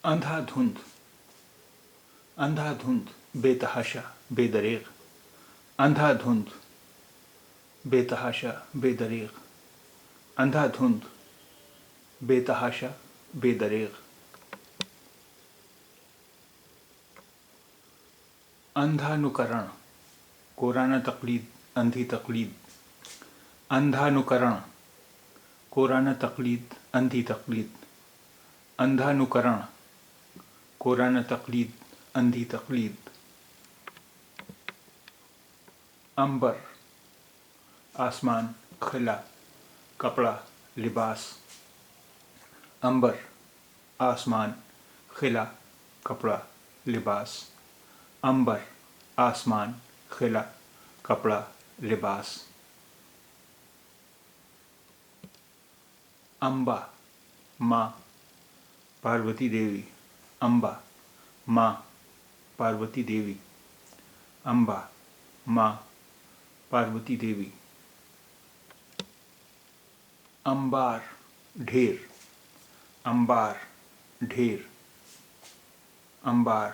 اندھا دھند، اندھا دھند بے تحاشا بے دریغ، اندھا دھند بے تحاشا بے دریغ، اندھا دھند بے تحاشا بے دریغ، اندھا نکرن کورانہ تقلید اندھی تقلید، اندھا نکرن کورانہ تقلید اندھی تقلید، اندھا نکرن کورانہ تقلید اندھی تقلید، عنبر آسمان خلا کپڑا لباس، عنبر آسمان خلا کپڑا لباس، عنبر آسمان خلا کپڑا لباس، امبا ماں پاروتی دیوی، امبا ماں پاروتی دیوی، امبا ماں پاروتی دیوی، انبار ڈھیر، انبار ڈھیر، انبار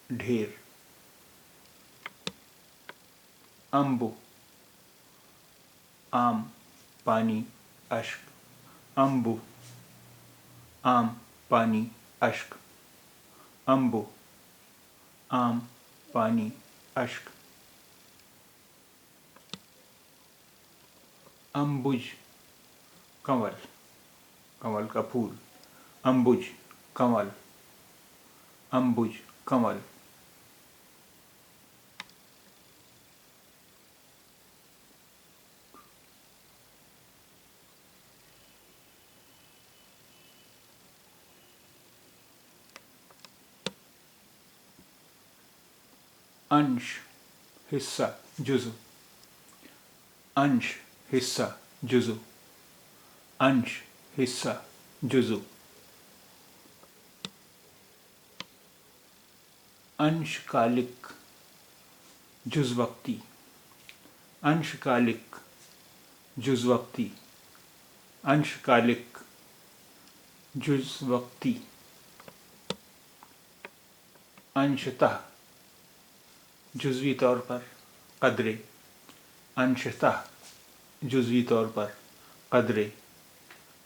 ڈھیر، انبو عام پانی اشک، انبو عام پانی اشک، انبو عام پانی اشک، امبج کنول، کنول کا پھول، امبج کنول، امبج کنول، انش حصہ جزو، انش حصہ جزو، انش حصہ جزو، انش کالک جز وقتی، انش کالک جز وقتی، انش کالک جز وقتی، انشتہ جزوی طور پر قدرے، انشتہ جزوی طور پر قدرے،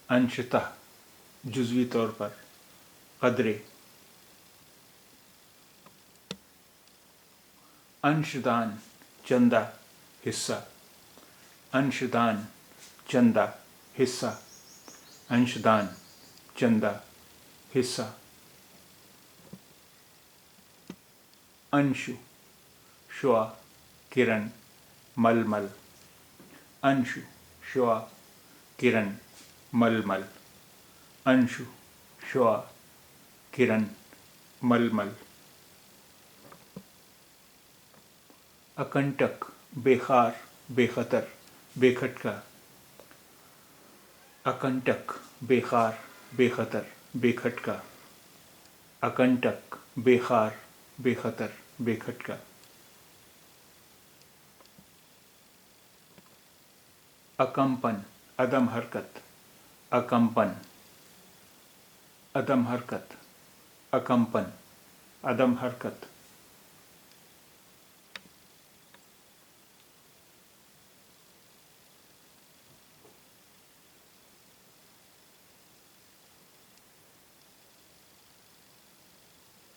انشتہ جزوی طور پر قدرے، انشدان چندہ حصہ، انشدان چندہ حصہ، انشدان چندہ حصہ، انشو شعاع کرن مل مل، انشو شعاع کرن مل مل، انشو شعاع کرن مل مل، اکنٹک بے خار بے خطر بے کھٹکا، اکنٹک بے خار بے خطر بے کھٹکا، اکنٹک بے خار بے خطر بے کھٹکا، اکمپن عدم حرکت، اکمپن عدم حرکت، اکمپن عدم حرکت،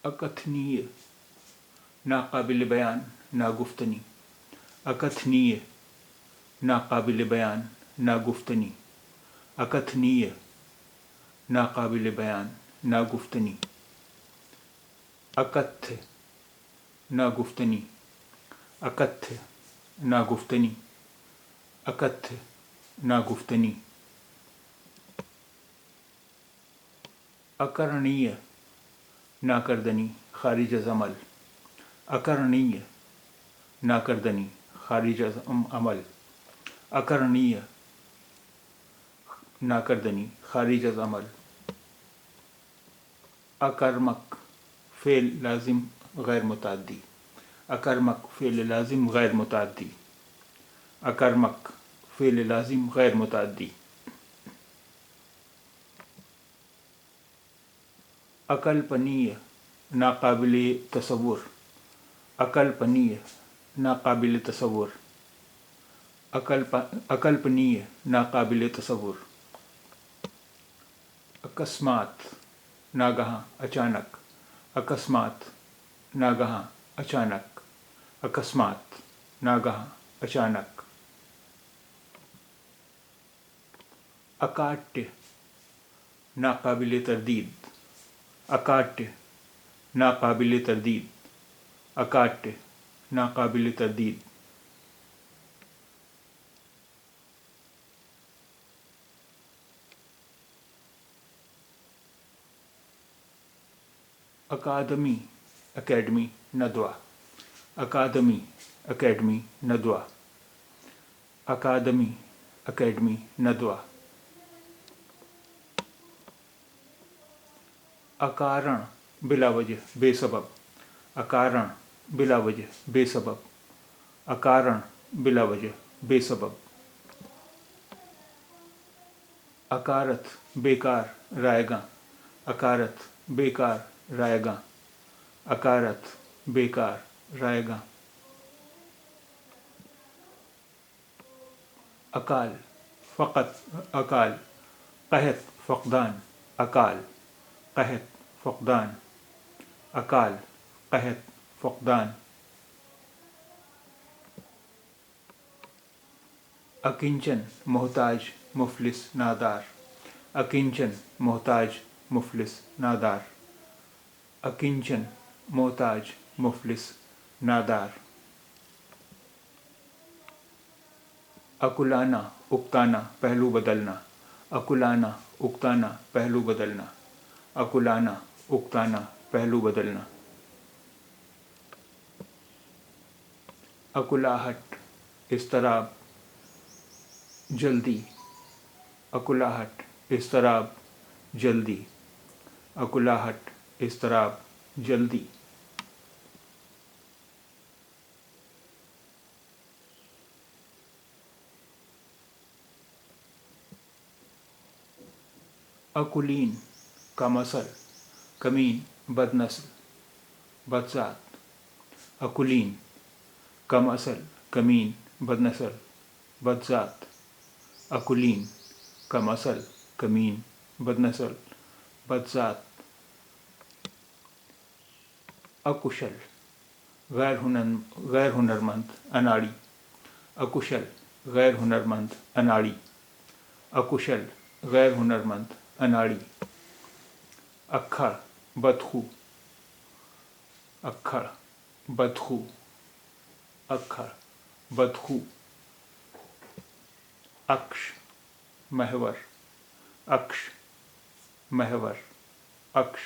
اکتھنیہ ناقابل بیان ناگفتنی، اکتھنیہ ناقابل بیان ناگفتنی، اکتھنیہ ناقابل بیان ناگفتنی، اکتھیہ ناگفتنی، اکتھیہ ناگفتنی، اکتھیہ ناگفتنی، اکرنیہ ناکردنی خارج از عمل، اکرنیہ ناکردنی خارج از عمل، اکرنیہ ناکردنی خارج از عمل، اکرمک فعل لازم غیر متعدی، اکرمک فعل لازم غیر متعدی، اکرمک فعل لازم غیر متعدی، अकल्पनीय, नाकाबिल तसव्वुर, अकल्पनीय, नाकाबिल तसव्वुर, अकल्पनीय, नाकाबिल तसव्वुर। अकस्मात, नागहां, अचानक, अकस्मात, नागहां, अचानक, अकस्मात, नागहां, अचानक। अकाट्य, नाकाबिल तरदीद, अकाट्य, नाकाबिल तरदीद, अकाट्य, नाकाबिल तरदीद। अकादमी, अकेडमी, नदवा, अकादमी, अकेडमी, नदवा, अकादमी, अकेडमी, नदवा। अकारण, बिला वजह, बेसबब, अकारण, बिला वजह, बेसबब, अकारण, बिला वजह, बेसबब। अकारत, बेकार, रायगा, अकारत, बेकार, रायगा, अकारत, बेकार, रायगा। अकाल, फ़क़त, अकाल, क़हत, फ़क़दान, अकाल, क़हत, फ़क़दान, अकाल, क़हत, फ़क़दान। अकिंचन, मोहताज, मुफलिस, नादार, अकिंचन, मोहताज, मुफलिस, नादार, अकिंचन, मोहताज, मुफलिस, नादार। अकुलाना, उकताना, पहलू बदलना, अकुलाना, उकताना, पहलू बदलना, अकुलाना, उकताना, पहलू बदलना। अकुलाहट, इस्तराब, जल्दी, अकुलाहट, इस्तराब, जल्दी, अकुलाहट, इस्तराब, जल्दी। अकुलीन, कमसल, कमीन, बदनस्ल, बदजात, अकुलीन, कमसल, कमीन, बदनस्ल, बदजात, अकुलीन, कमसल, कमीन, बदनस्ल, बदजात। अकुशल, गैर हुनरमंद, अनाड़ी, अकुशल, गैर हुनरमंद, अनाड़ी, अकुशल, गैर हुनरमंद, अनाड़ी। अक्खड़, बदखू, अक्खड़, बदखू, अक्खड़, बदखू। अक्ष, महवर, अक्ष, महवर, अक्ष,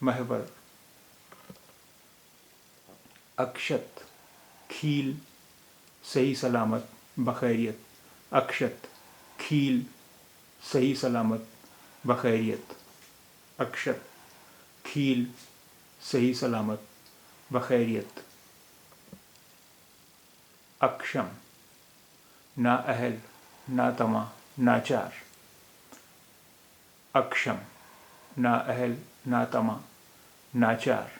महवर। अक्षत, खील, सही सलामत, बखैरियत, अक्षत, खील, सही सलामत, बखैरियत, अक्षत, खील, सही सलामत, बखैरियत। अक्षम, नाअहल, नातमा, नाचार, अक्षम, नाअहल, नातमा, नाचार,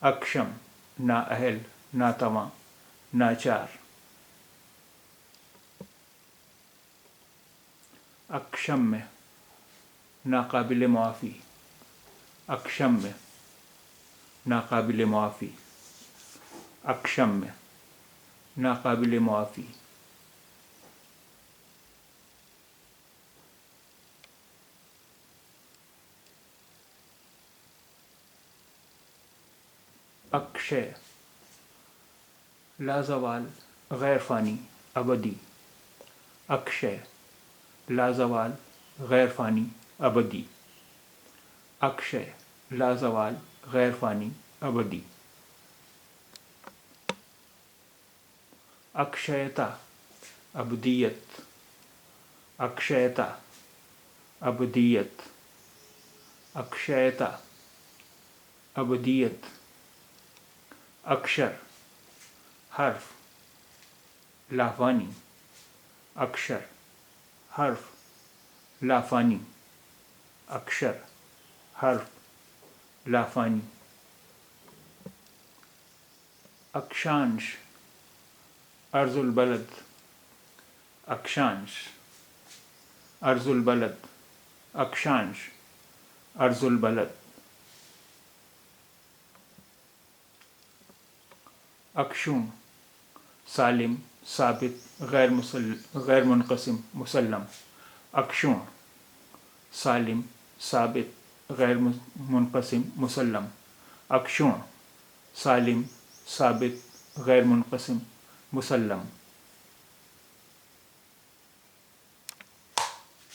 अक्षम, नाअहल, नातमा, नाचार। अक्षम्य, नाकाबिल मुआफ़ी, अक्षम्य, नाकाबिल मुआफ़ी, अक्षम्य, नाकाबिल मुआफ़ी। अक्षय, लाजवाल, गैर फ़ानी, अबदी, अक्षय, लाजवाल, गैर फ़ानी, अबदी, अक्षय, लाजवाल, गैर फ़ानी, अबदी। अक्षयता, अबदियत, अक्षयता, अबदियत, अक्षयता, अबदियत। अक्षर, हर्फ, लाफानी, अक्षर, हर्फ, लाफानी, अक्षर, حرف لافانی. اکشانش ارض البلد. اکشانش ارض البلد. اکشانش ارض البلد. اکشون سالم ثابت غیر منقسم مسلم. اکشون سالم ثابت غیر منقسم مسلم. اکشون سالم ثابت غیر منقسم مسلم.